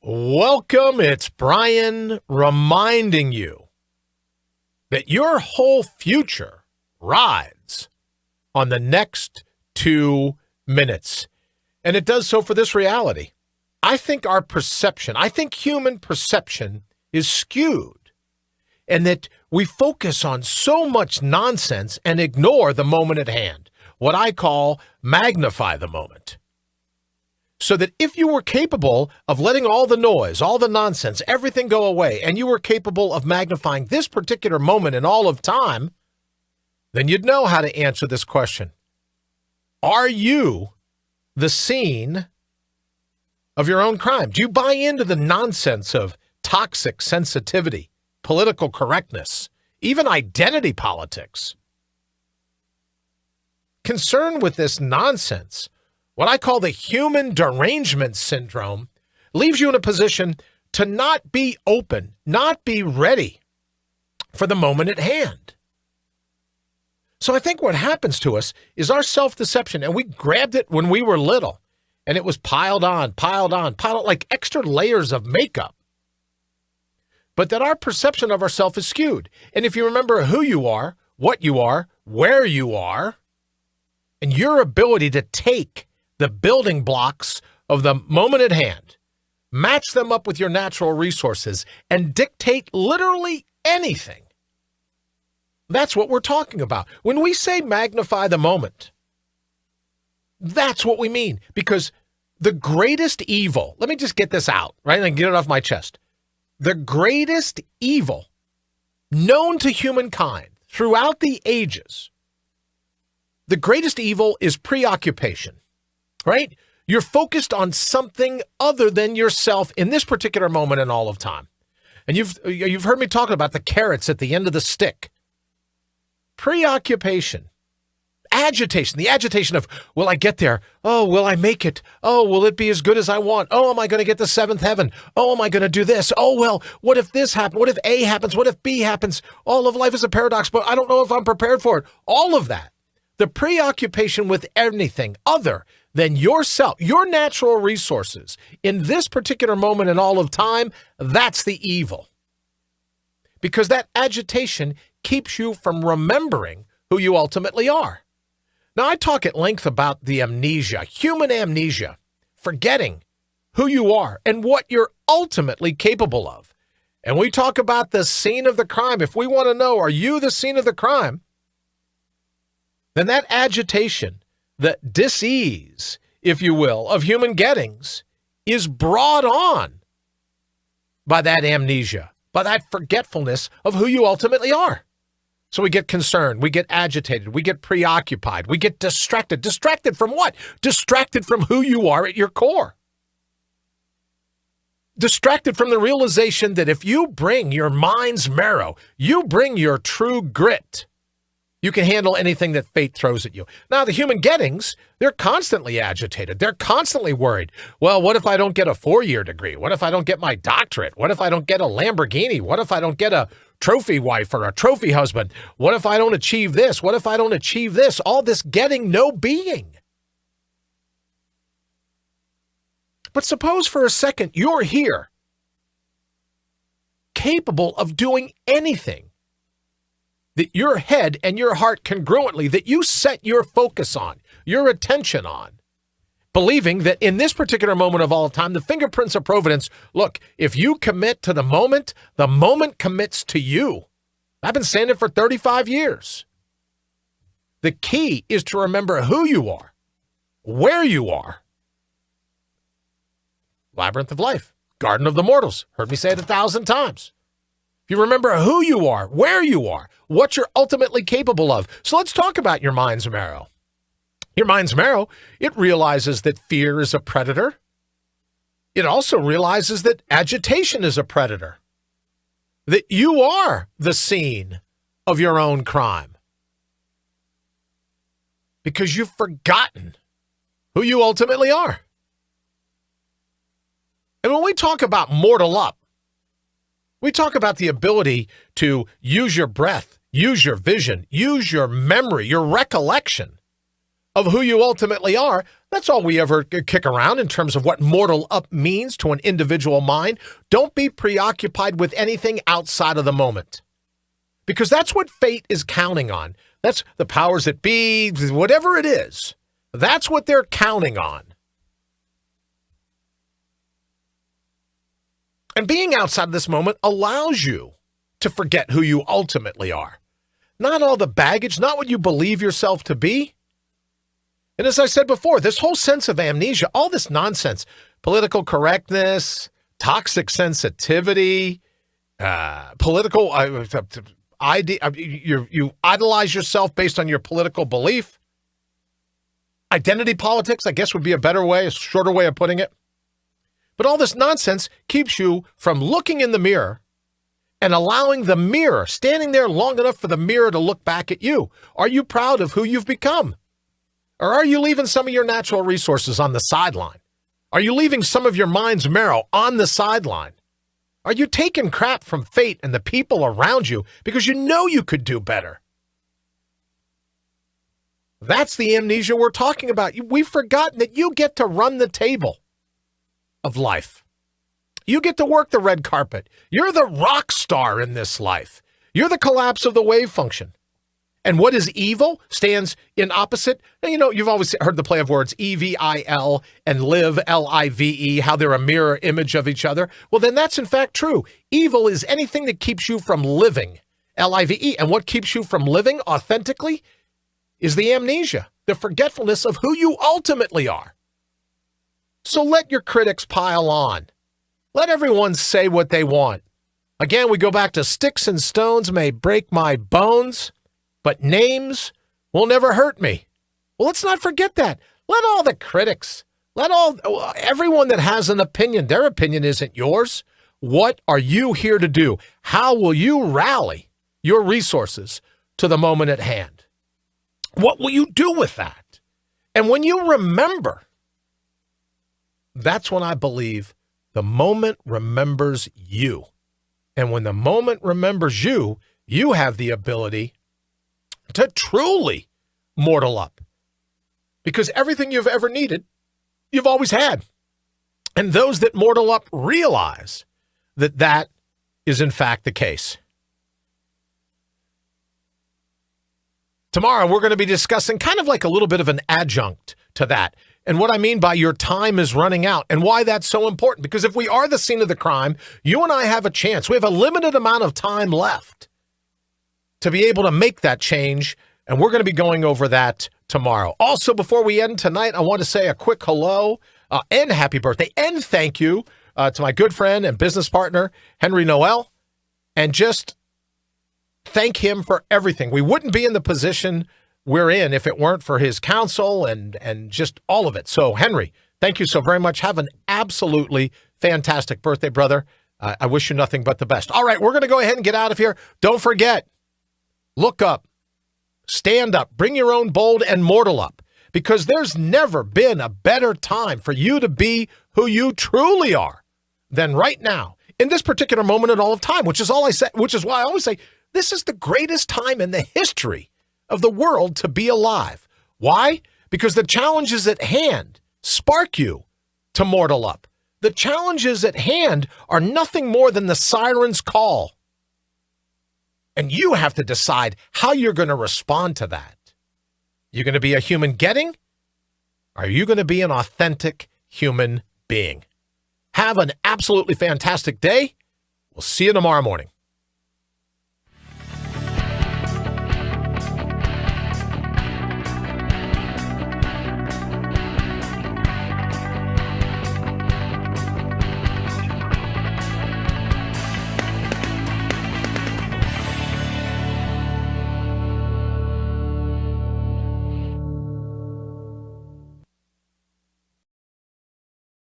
Welcome, it's Brian reminding you that your whole future rides on the next 2 minutes. And it does so for this reality. I think human perception is skewed, and that we focus on so much nonsense and ignore the moment at hand, what I call magnify the moment. So that if you were capable of letting all the noise, all the nonsense, everything go away, and you were capable of magnifying this particular moment in all of time, then you'd know how to answer this question. Are you the scene of your own crime? Do you buy into the nonsense of toxic sensitivity, political correctness, even identity politics? Concern with this nonsense, what I call the human derangement syndrome, leaves you in a position to not be open, not be ready for the moment at hand. So I think what happens to us is our self-deception, and we grabbed it when we were little, and it was piled on like extra layers of makeup. But that our perception of ourselves is skewed. And if you remember who you are, what you are, where you are, and your ability to take the building blocks of the moment at hand, match them up with your natural resources, and dictate literally anything. That's what we're talking about. When we say magnify the moment, that's what we mean. Because the greatest evil, let me just get this out, right, and get it off my chest. The greatest evil known to humankind throughout the ages, the greatest evil is preoccupation. Right? You're focused on something other than yourself in this particular moment in all of time. And you've heard me talking about the carrots at the end of the stick. Preoccupation, agitation, the agitation of, will I get there? Oh, will I make it? Oh, will it be as good as I want? Oh, am I going to get the seventh heaven? Oh, am I going to do this? Oh, well, what if this happens? What if A happens? What if B happens? All of life is a paradox, but I don't know if I'm prepared for it. All of that. The preoccupation with anything other than yourself, your natural resources, in this particular moment in all of time, that's the evil. Because that agitation keeps you from remembering who you ultimately are. Now, I talk at length about the amnesia, human amnesia, forgetting who you are and what you're ultimately capable of. And we talk about the scene of the crime. If we want to know, are you the scene of the crime? Then that agitation, the dis-ease, if you will, of human gettings is brought on by that amnesia, by that forgetfulness of who you ultimately are. So we get concerned, we get agitated, we get preoccupied, we get distracted. Distracted from what? Distracted from who you are at your core. Distracted from the realization that if you bring your mind's marrow, you bring your true grit, you can handle anything that fate throws at you. Now, the human gettings, they're constantly agitated. They're constantly worried. Well, what if I don't get a 4-year degree? What if I don't get my doctorate? What if I don't get a Lamborghini? What if I don't get a trophy wife or a trophy husband? What if I don't achieve this? What if I don't achieve this? All this getting, no being. But suppose for a second you're here, capable of doing anything that your head and your heart congruently, that you set your focus on, your attention on, believing that in this particular moment of all time, the fingerprints of providence, look, if you commit to the moment commits to you. I've been saying it for 35 years. The key is to remember who you are, where you are. Labyrinth of life, garden of the mortals. Heard me say it 1,000 times. If you remember who you are, where you are, what you're ultimately capable of. So let's talk about your mind's marrow. Your mind's marrow, it realizes that fear is a predator. It also realizes that agitation is a predator. That you are the scene of your own crime. Because you've forgotten who you ultimately are. And when we talk about mortal up, we talk about the ability to use your breath, use your vision, use your memory, your recollection of who you ultimately are. That's all we ever kick around in terms of what mortal up means to an individual mind. Don't be preoccupied with anything outside of the moment, because that's what fate is counting on. That's the powers that be, whatever it is. That's what they're counting on. And being outside of this moment allows you to forget who you ultimately are. Not all the baggage, not what you believe yourself to be. And as I said before, this whole sense of amnesia, all this nonsense, political correctness, toxic sensitivity, political idea, you idolize yourself based on your political belief. Identity politics, I guess, would be a better way, a shorter way of putting it. But all this nonsense keeps you from looking in the mirror and allowing the mirror, standing there long enough for the mirror to look back at you. Are you proud of who you've become? Or are you leaving some of your natural resources on the sideline? Are you leaving some of your mind's marrow on the sideline? Are you taking crap from fate and the people around you because you know you could do better? That's the amnesia we're talking about. We've forgotten that you get to run the table of life. You get to work the red carpet. You're the rock star in this life. You're the collapse of the wave function. And what is evil stands in opposite. Now, you know, you've always heard the play of words, evil and live, live, how they're a mirror image of each other. Well, then that's in fact true. Evil is anything that keeps you from living, live. And what keeps you from living authentically is the amnesia, the forgetfulness of who you ultimately are. So let your critics pile on. Let everyone say what they want. Again, we go back to sticks and stones may break my bones, but names will never hurt me. Well, let's not forget that. Let all the critics, everyone that has an opinion, their opinion isn't yours. What are you here to do? How will you rally your resources to the moment at hand? What will you do with that? And when you remember, that's when I believe the moment remembers you. And when the moment remembers you, you have the ability to truly mortal up. Because everything you've ever needed, you've always had. And those that mortal up realize that that is in fact the case. Tomorrow, we're going to be discussing kind of like a little bit of an adjunct to that. And what I mean by your time is running out and why that's so important. Because if we are the scene of the crime, you and I have a chance. We have a limited amount of time left to be able to make that change. And we're going to be going over that tomorrow. Also, before we end tonight, I want to say a quick hello and happy birthday and thank you to my good friend and business partner, Henry Noel. And just thank him for everything. We wouldn't be in the position we're in if it weren't for his counsel and just all of it. So, Henry, thank you so very much. Have an absolutely fantastic birthday, brother. I wish you nothing but the best. All right, we're going to go ahead and get out of here. Don't forget, look up, stand up, bring your own bold and mortal up, because there's never been a better time for you to be who you truly are than right now, in this particular moment at all of time, which is all I say, which is why I always say this is the greatest time in the history of the world to be alive. Why? Because the challenges at hand spark you to mortal up. The challenges at hand are nothing more than the siren's call. And you have to decide how you're going to respond to that. You're going to be a human getting? Or are you going to be an authentic human being? Have an absolutely fantastic day. We'll see you tomorrow morning.